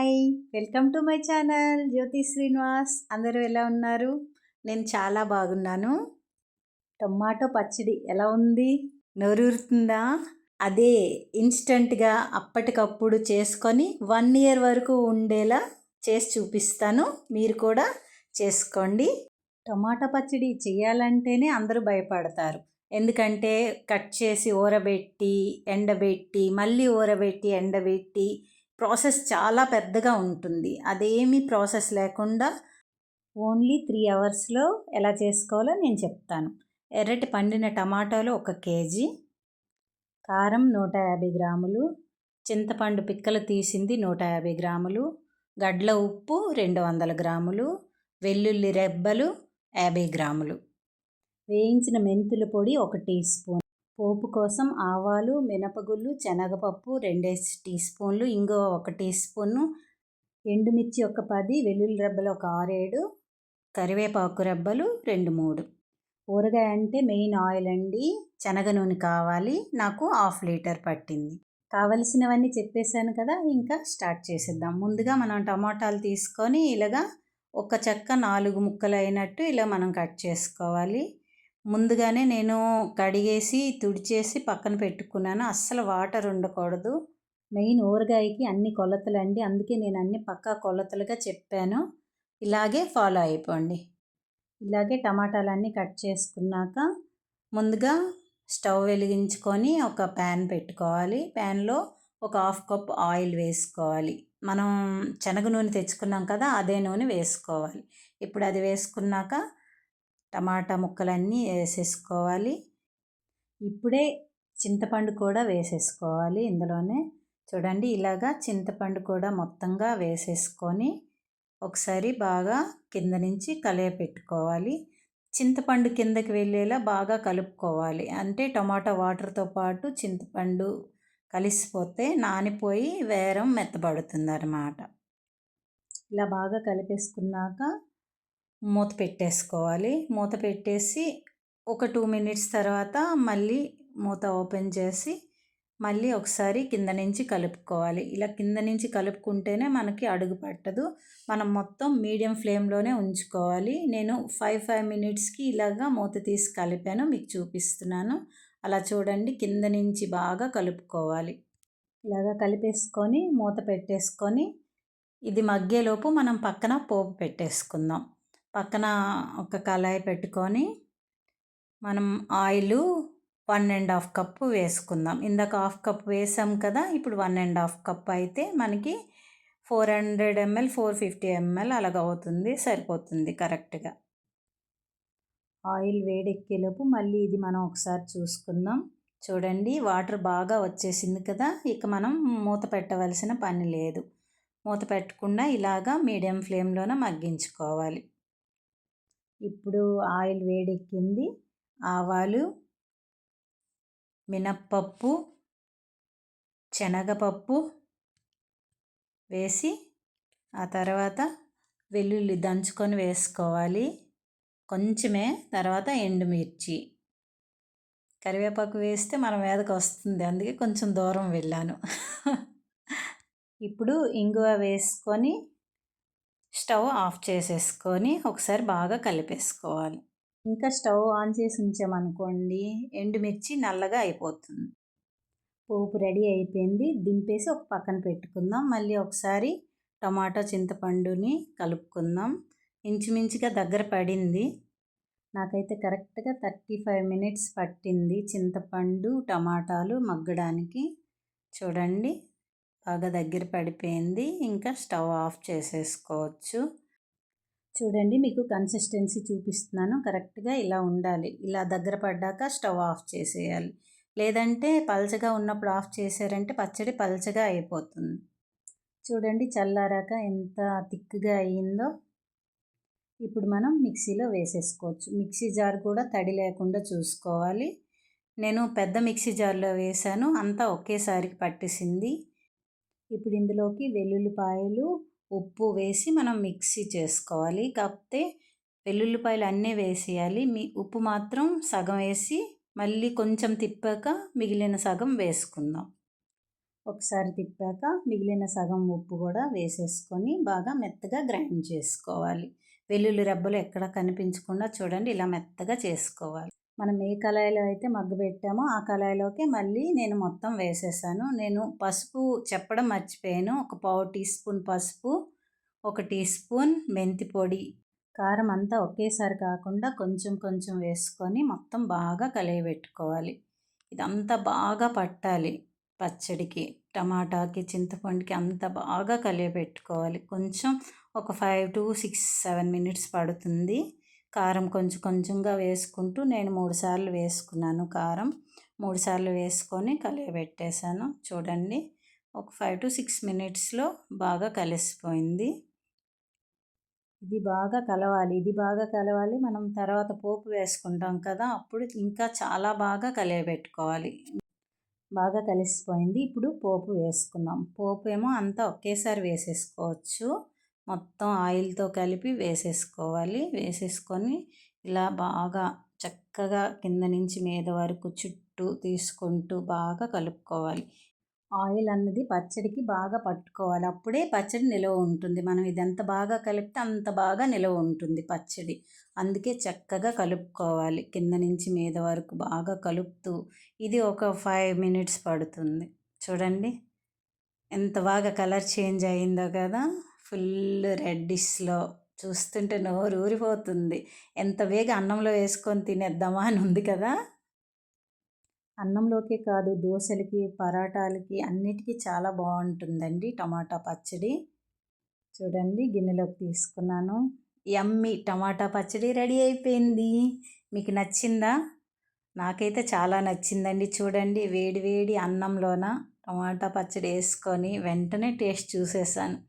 Hi! Welcome to my channel Jyothi Srinivas. అందరూ ఎలా ఉన్నారు? నేను చాలా బాగున్నాను. టొమాటో పచ్చడి ఎలా ఉంది? నోరూరుతుందా? అదే ఇన్‌స్టంట్‌గా అప్పటికప్పుడు చేసుకొని 1 ఇయర్ వరకు ఉండేలా చేసి చూపిస్తాను. మీరు కూడా చేసుకోండి. టొమాటో పచ్చడి చేయాలంటేనే అందరూ భయపడతారు. ఎందుకంటే కట్ చేసి ఊరబెట్టి, ఎండబెట్టి, మళ్ళీ ఊరబెట్టి, ఎండబెట్టి ప్రాసెస్ చాలా పెద్దగా ఉంటుంది. అదేమీ ప్రాసెస్ లేకుండా ఓన్లీ 3 అవర్స్‌లో ఎలా చేసుకోవాలో నేను చెప్తాను. ఎర్రటి పండిన టమాటాలు 1 కేజీ, కారం 150 గ్రాములు, చింతపండు పిక్కలు తీసింది 150 గ్రాములు, గడ్ల ఉప్పు 200 గ్రాములు, వెల్లుల్లి రెబ్బలు 50 గ్రాములు, వేయించిన మెంతుల పొడి 1 టీ స్పూన్, పోపు కోసం ఆవాలు, మినపగుళ్ళు, శనగపప్పు 2 టీ స్పూన్లు, ఇంగువ 1 టీ స్పూను, ఎండుమిర్చి 10, వెల్లుల్లి రెబ్బలు 6, 7, కరివేపాకు రెబ్బలు 2, 3. ఊరగాయ అంటే మెయిన్ ఆయిల్ అండి. శనగ నూనె కావాలి. నాకు 1/2 లీటర్ పట్టింది. కావలసినవన్నీ చెప్పేశాను కదా, ఇంకా స్టార్ట్ చేసేద్దాం. ముందుగా మనం టమాటాలు తీసుకొని ఇలాగా ఒక చెక్క 4 ముక్కలు అయినట్టు ఇలా మనం కట్ చేసుకోవాలి. ముందుగానే నేను కడిగేసి తుడిచేసి పక్కన పెట్టుకున్నాను. అస్సలు వాటర్ ఉండకూడదు. మెయిన్ ఊరగాయకి అన్ని కొలతలండి. అందుకే నేను అన్ని పక్కా కొలతలుగా చెప్పాను. ఇలాగే ఫాలో అయిపోండి. ఇలాగే టమాటాలన్నీ కట్ చేసుకున్నాక ముందుగా స్టవ్ వెలిగించుకొని ఒక ప్యాన్ పెట్టుకోవాలి. ప్యాన్లో ఒక 1/2 కప్ ఆయిల్ వేసుకోవాలి. మనం శనగ నూనె తెచ్చుకున్నాం కదా, అదే నూనె వేసుకోవాలి. ఇప్పుడు అది వేసుకున్నాక టమాటా ముక్కలన్నీ వేసేసుకోవాలి. ఇప్పుడే చింతపండు కూడా వేసేసుకోవాలి ఇందులోనే. చూడండి, ఇలాగా చింతపండు కూడా మొత్తంగా వేసేసుకొని ఒకసారి బాగా కింద నుంచి కలియపెట్టుకోవాలి. చింతపండు కిందకి వెళ్ళేలా బాగా కలుపుకోవాలి. అంటే టమాటా వాటర్తో పాటు చింతపండు కలిసిపోతే నానిపోయి వేరం మెత్తబడుతుందన్నమాట. ఇలా బాగా కలిపేసుకున్నాక మూత పెట్టేసుకోవాలి. మూత పెట్టేసి ఒక 2 మినిట్స్ తర్వాత మళ్ళీ మూత ఓపెన్ చేసి మళ్ళీ ఒకసారి కింద నుంచి కలుపుకోవాలి. ఇలా కింద నుంచి కలుపుకుంటేనే మనకి అడుగు పట్టదు. మనం మొత్తం మీడియం ఫ్లేమ్లోనే ఉంచుకోవాలి. నేను 5 మినిట్స్కి ఇలాగా మూత తీసి కలిపాను, మీకు చూపిస్తున్నాను. అలా చూడండి, కింద నుంచి బాగా కలుపుకోవాలి. ఇలాగా కలిపేసుకొని మూత పెట్టేసుకొని ఇది మగ్గేలోపు మనం పక్కన పోపు పెట్టేసుకుందాం. పక్కన ఒక కళాయి పెట్టుకొని మనం ఆయిలు 1.5 కప్పు వేసుకుందాం. ఇందాక 1/2 కప్ వేసాం కదా, ఇప్పుడు 1.5 కప్ అయితే మనకి 400 ml 450 ml అలాగ అవుతుంది, సరిపోతుంది కరెక్ట్గా. ఆయిల్ వేడెక్కేలోపు మళ్ళీ ఇది మనం ఒకసారి చూసుకుందాం. చూడండి, వాటర్ బాగా వచ్చేసింది కదా, ఇక మనం మూత పెట్టవలసిన పని లేదు. మూత పెట్టకుండా ఇలాగా మీడియం ఫ్లేమ్లోనే మగ్గించుకోవాలి. ఇప్పుడు ఆయిల్ వేడెక్కింది. ఆవాలు, మినప్పప్పు, శనగపప్పు వేసి ఆ తర్వాత వెల్లుల్లి దంచుకొని వేసుకోవాలి కొంచెమే. తర్వాత ఎండుమిర్చి, కరివేపాకు వేస్తే మన మీదకి వస్తుంది, అందుకే కొంచెం దూరం వెళ్ళాను. ఇప్పుడు ఇంగువ వేసుకొని స్టవ్ ఆఫ్ చేసేసుకొని ఒకసారి బాగా కలిపేసుకోవాలి. ఇంకా స్టవ్ ఆన్ చేసి ఉంచామనుకోండి, ఎండుమిర్చి నల్లగా అయిపోతుంది. పోపు రెడీ అయిపోయింది. దింపేసి ఒక పక్కన పెట్టుకుందాం. మళ్ళీ ఒకసారి టమాటా చింతపండుని కలుపుకుందాం. ఇంచుమించుగా దగ్గర పడింది. నాకైతే కరెక్ట్గా 35 మినిట్స్ పట్టింది చింతపండు టమాటాలు మగ్గడానికి. చూడండి, బాగా దగ్గర పడిపోయింది. ఇంకా స్టవ్ ఆఫ్ చేసేసుకోవచ్చు. చూడండి, మీకు కన్సిస్టెన్సీ చూపిస్తున్నాను. కరెక్ట్గా ఇలా ఉండాలి. ఇలా దగ్గర పడ్డాక స్టవ్ ఆఫ్ చేసేయాలి. లేదంటే పల్చగా ఉన్నప్పుడు ఆఫ్ చేశారంటే పచ్చడి పల్చగా అయిపోతుంది. చూడండి, చల్లారాక ఎంత థిక్గా అయ్యిందో. ఇప్పుడు మనం మిక్సీలో వేసేసుకోవచ్చు. మిక్సీ జార్ కూడా తడి లేకుండా చూసుకోవాలి. నేను పెద్ద మిక్సీ జార్లో వేసాను, అంతా ఒకేసారికి పట్టేసింది. ఇప్పుడు ఇందులోకి వెల్లుల్లిపాయలు, ఉప్పు వేసి మనం మిక్సీ చేసుకోవాలి. కాకపోతే వెల్లుల్లిపాయలు అన్నీ వేసేయాలి. ఉప్పు మాత్రం సగం వేసి మళ్ళీ కొంచెం తిప్పాక మిగిలిన సగం వేసుకుందాం. ఒకసారి తిప్పాక మిగిలిన సగం ఉప్పు కూడా వేసేసుకొని బాగా మెత్తగా గ్రైండ్ చేసుకోవాలి. వెల్లుల్లి రెబ్బలు ఎక్కడ కనిపించకుండా చూడండి ఇలా మెత్తగా చేసుకోవాలి. మనం ఏ కళాయిలో అయితే మగ్గబెట్టామో ఆ కళాయిలోకి మళ్ళీ నేను మొత్తం వేసేసాను. నేను పసుపు చెప్పడం మర్చిపోయాను. ఒక పావు టీ స్పూన్ పసుపు, ఒక టీ స్పూన్ మెంతి పొడి, కారం అంతా ఒకేసారి కాకుండా కొంచెం కొంచెం వేసుకొని మొత్తం బాగా కలియబెట్టుకోవాలి. ఇదంతా బాగా పట్టాలి పచ్చడికి, టమాటాకి, చింతపండుకి అంత బాగా కలియబెట్టుకోవాలి. కొంచెం ఒక 5 to 6, 7 మినిట్స్ పడుతుంది. కారం కొంచెం కొంచెంగా వేసుకుంటూ నేను 3 సార్లు వేసుకున్నాను కారం. 3 సార్లు వేసుకొని కలియబెట్టేశాను. చూడండి ఒక 5 to 6 మినిట్స్లో బాగా కలిసిపోయింది. ఇది బాగా కలవాలి. ఇది బాగా కలవాలి. మనం తర్వాత పోపు వేసుకుంటాం కదా, అప్పుడు ఇంకా చాలా బాగా కలియబెట్టుకోవాలి. బాగా కలిసిపోయింది. ఇప్పుడు పోపు వేసుకుందాం. పోపు ఏమో అంతా ఒకేసారి వేసేసుకోవచ్చు. మొత్తం ఆయిల్తో కలిపి వేసేసుకోవాలి. వేసేసుకొని ఇలా బాగా చక్కగా కింద నుంచి మీద వరకు చుట్టూ తీసుకుంటూ బాగా కలుపుకోవాలి. ఆయిల్ అన్నది పచ్చడికి బాగా పట్టుకోవాలి. అప్పుడే పచ్చడి నిలువ ఉంటుంది. మనం ఇదెంత బాగా కలిపితే అంత బాగా నిలువ ఉంటుంది పచ్చడి. అందుకే చక్కగా కలుపుకోవాలి. కింద నుంచి మీద వరకు బాగా కలుపుతూ ఇది ఒక 5 మినిట్స్ పడుతుంది. చూడండి ఎంత బాగా కలర్ చేంజ్ అయిందో కదా, ఫుల్ రెడ్డిష్లో చూస్తుంటే నోరు ఊరిపోతుంది. ఎంత వేగా అన్నంలో వేసుకొని తినేద్దామా అని ఉంది కదా. అన్నంలోకే కాదు దోశలకి, పరాటాలకి అన్నిటికీ చాలా బాగుంటుందండి టమాటా పచ్చడి. చూడండి గిన్నెలోకి తీసుకున్నాను. యమ్మీ టమాటా పచ్చడి రెడీ అయిపోయింది. మీకు నచ్చిందా? నాకైతే చాలా నచ్చిందండి. చూడండి వేడి వేడి అన్నంలోన టమాటా పచ్చడి వేసుకొని వెంటనే టేస్ట్ చూసేసాను.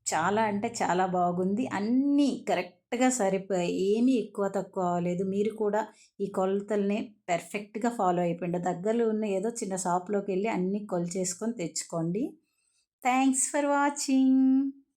చాలా అంటే చాలా బాగుంది. అన్నీ కరెక్ట్గా సరిపోయాయి. ఏమీ ఎక్కువ తక్కువ అవ్వలేదు. మీరు కూడా ఈ కొలతల్ని పర్ఫెక్ట్గా ఫాలో అయిపోయింది. దగ్గరలో ఉన్న ఏదో చిన్న షాప్లోకి వెళ్ళి అన్నీ కొలిచేసుకొని తెచ్చుకోండి. Thanks for watching.